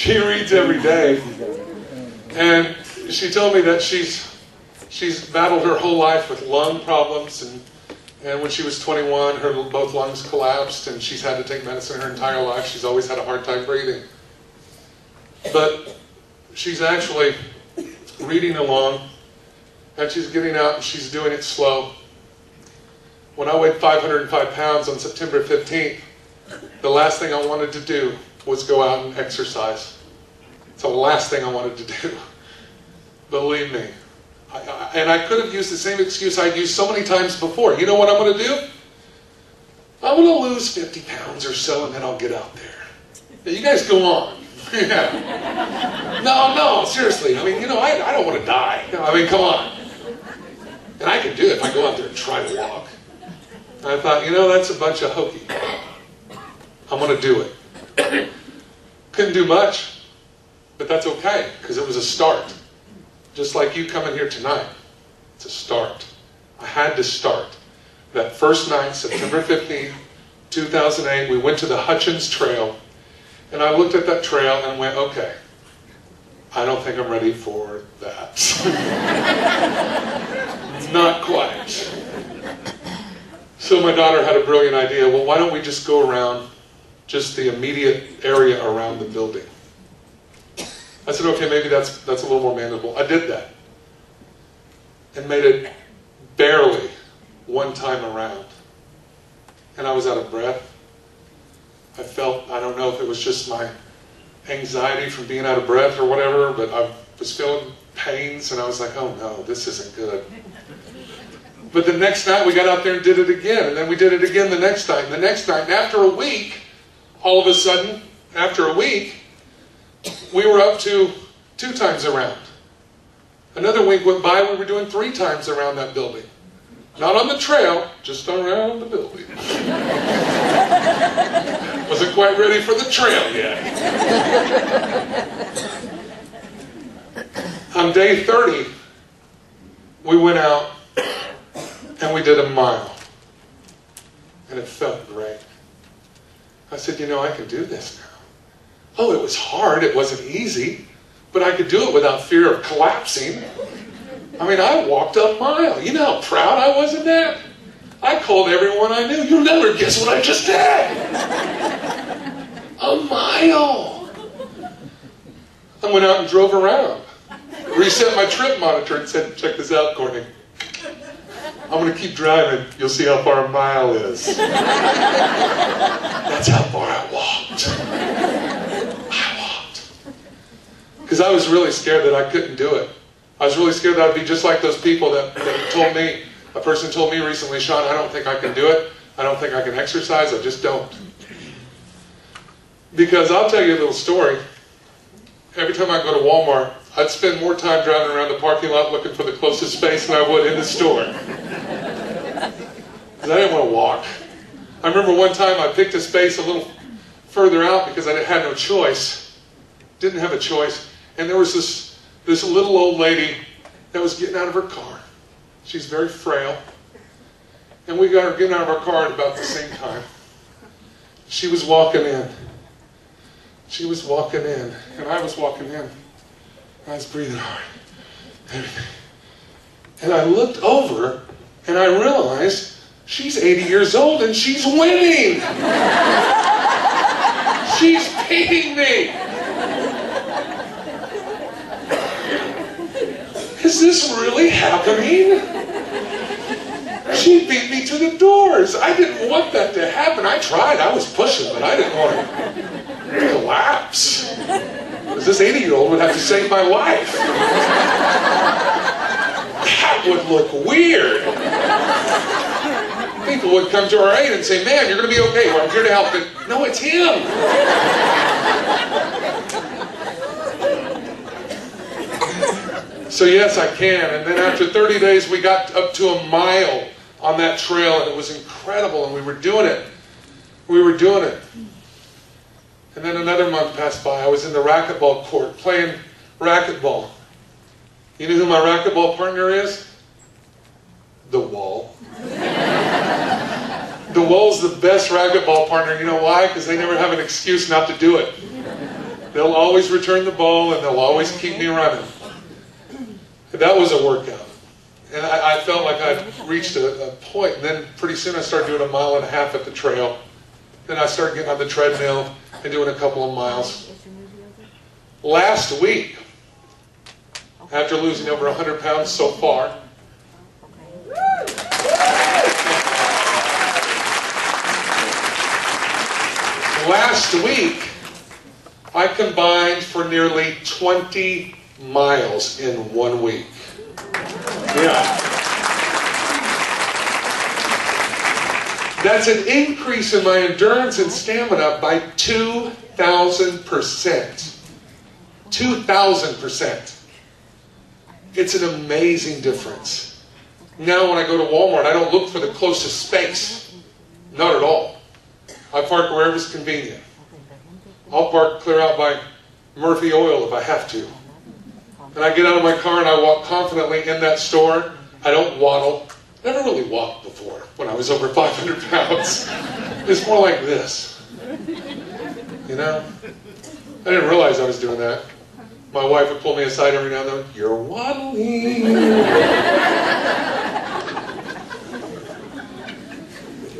She reads every day. And she told me that she's battled her whole life with lung problems, and when she was 21, her both lungs collapsed, and she's had to take medicine her entire life. She's always had a hard time breathing. But she's actually reading along, and she's getting out, and she's doing it slow. When I weighed 505 pounds on September 15th, the last thing I wanted to do was go out and exercise. It's the last thing I wanted to do. Believe me. And I could have used the same excuse I'd used so many times before. You know what I'm going to do? I'm going to lose 50 pounds or so, and then I'll get out there. Now, you guys go on. Yeah. No, seriously. I mean, you know, I don't want to die. I mean, come on. And I can do it if I go out there and try to walk. And I thought, you know, that's a bunch of hokey. I'm going to do it. Couldn't do much, but that's okay, because it was a start. Just like you coming here tonight. It's a start. I had to start. That first night, September 15th, 2008, we went to the Hutchins Trail, and I looked at that trail and went, okay, I don't think I'm ready for that. Not quite. So my daughter had a brilliant idea. Well, why don't we just go around just the immediate area around the building? I said, okay, maybe that's a little more manageable. I did that. And made it barely one time around. And I was out of breath. I felt, I don't know if it was just my anxiety from being out of breath or whatever, but I was feeling pains, and I was like, oh no, this isn't good. But the next night we got out there and did it again, and then we did it again the next night, and the next night. And after a week, all of a sudden, after a week, we were up to 2 times around. Another week went by, we were doing 3 times around that building. Not on the trail, just around the building. Wasn't quite ready for the trail yet. On day 30, we went out and we did a mile. And it felt great. I said, you know, I can do this now. Oh, it was hard, it wasn't easy, but I could do it without fear of collapsing. I mean, I walked a mile. You know how proud I was of that? I called everyone I knew. You'll never guess what I just did. A mile. I went out and drove around. Reset my trip monitor and said, check this out, Courtney. I'm going to keep driving. You'll see how far a mile is. That's how far I walked. Because I was really scared that I couldn't do it. I was really scared that I'd be just like those people that told me, a person told me recently, Sean, I don't think I can do it. I don't think I can exercise. I just don't. Because I'll tell you a little story. Every time I go to Walmart, I'd spend more time driving around the parking lot looking for the closest space than I would in the store. Because I didn't want to walk. I remember one time I picked a space a little further out because I had no choice. Didn't have a choice. And there was this little old lady that was getting out of her car. She's very frail. And we got her getting out of our car at about the same time. She was walking in. She was walking in. And I was walking in. I was breathing hard. Everything. And I looked over and I realized she's 80 years old and she's winning. She's beating me. Is this really happening? She beat me to the doors. I didn't want that to happen. I tried. I was pushing, but I didn't want to collapse. Because this 80-year-old would have to save my life. That would look weird. People would come to our aid and say, man, you're going to be okay. Well, I'm here to help. And, no, it's him. So yes, I can. And then after 30 days, we got up to a mile on that trail, and it was incredible, and we were doing it. We were doing it. And then another month passed by. I was in the racquetball court playing racquetball. You know who my racquetball partner is? The Wall. The Wall's the best racquetball partner. You know why? Because they never have an excuse not to do it. They'll always return the ball, and they'll always keep me running. That was a workout. And I felt like I'd reached a point, and then pretty soon I started doing 1.5 miles at the trail. Then I started getting on the treadmill and doing a couple of miles. Last week, after losing over 100 pounds so far, last week, I combined for nearly 20 miles in 1 week. Yeah. That's an increase in my endurance and stamina by 2,000%. 2,000%. It's an amazing difference. Now when I go to Walmart, I don't look for the closest space. Not at all. I park wherever's convenient. I'll park clear out by Murphy Oil if I have to. And I get out of my car and I walk confidently in that store. I don't waddle. Never really walked before when I was over 500 pounds. It's more like this. You know? I didn't realize I was doing that. My wife would pull me aside every now and then. You're waddling.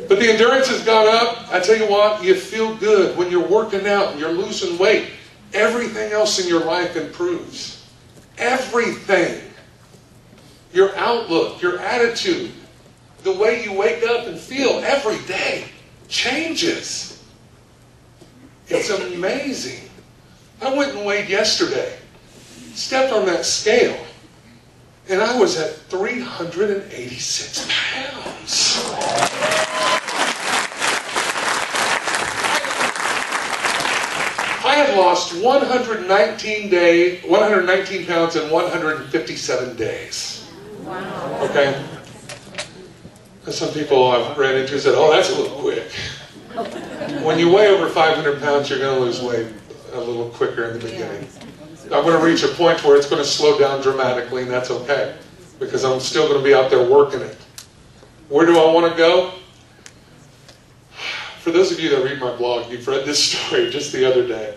But the endurance has gone up. I tell you what, you feel good when you're working out and you're losing weight. Everything else in your life improves. Everything. Your outlook, your attitude, the way you wake up and feel every day changes. It's amazing. I went and weighed yesterday, stepped on that scale, and I was at 386 pounds. I had lost 119 pounds in 157 days. Wow. Okay? And some people I've ran into said, oh, that's a little quick. When you weigh over 500 pounds, you're going to lose weight a little quicker in the beginning. I'm going to reach a point where it's going to slow down dramatically, and that's okay, because I'm still going to be out there working it. Where do I want to go? For those of you that read my blog, you've read this story just the other day.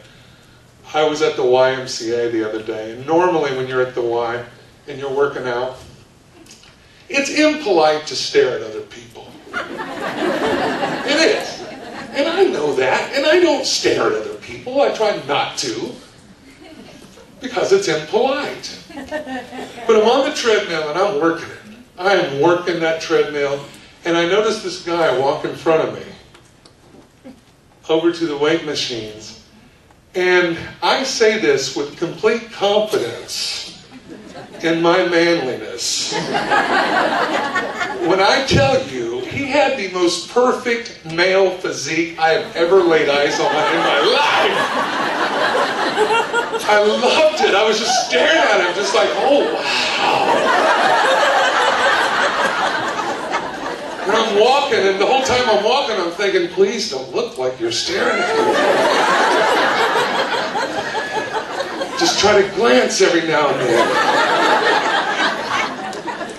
I was at the YMCA the other day, and normally when you're at the Y and you're working out, it's impolite to stare at other people. It is. And I know that, and I don't stare at other people. I try not to, because it's impolite. But I'm on the treadmill and I'm working it. I am working that treadmill, and I notice this guy walk in front of me over to the weight machines. And I say this with complete confidence in my manliness. When I tell you, he had the most perfect male physique I have ever laid eyes on in my life. I loved it. I was just staring at him, just like, oh, wow. And I'm walking, and the whole time I'm walking, I'm thinking, please don't look like you're staring at me. Just try to glance every now and then.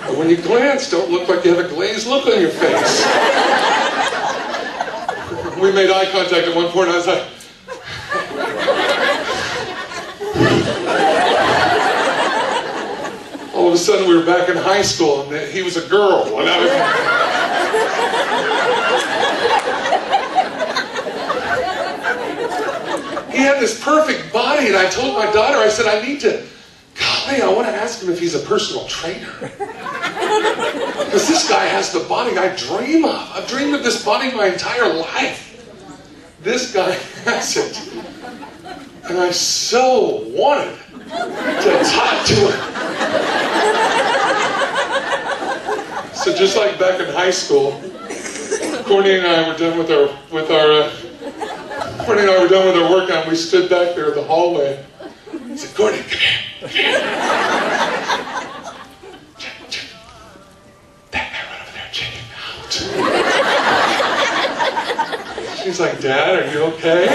But when you glance, don't look like you have a glazed look on your face. We made eye contact at one point, and I was like, all of a sudden we were back in high school, and he was a girl, and I was... He had this perfect body, and I told my daughter, I said, I want to ask him if he's a personal trainer. Because this guy has the body I dream of. I've dreamed of this body my entire life. This guy has it. And I so wanted to talk to him. So just like back in high school, Courtney and I were done with our workout, and we stood back there in the hallway. I said, Courtney, come here. That guy right over there, check him out. She's like, Dad, are you okay?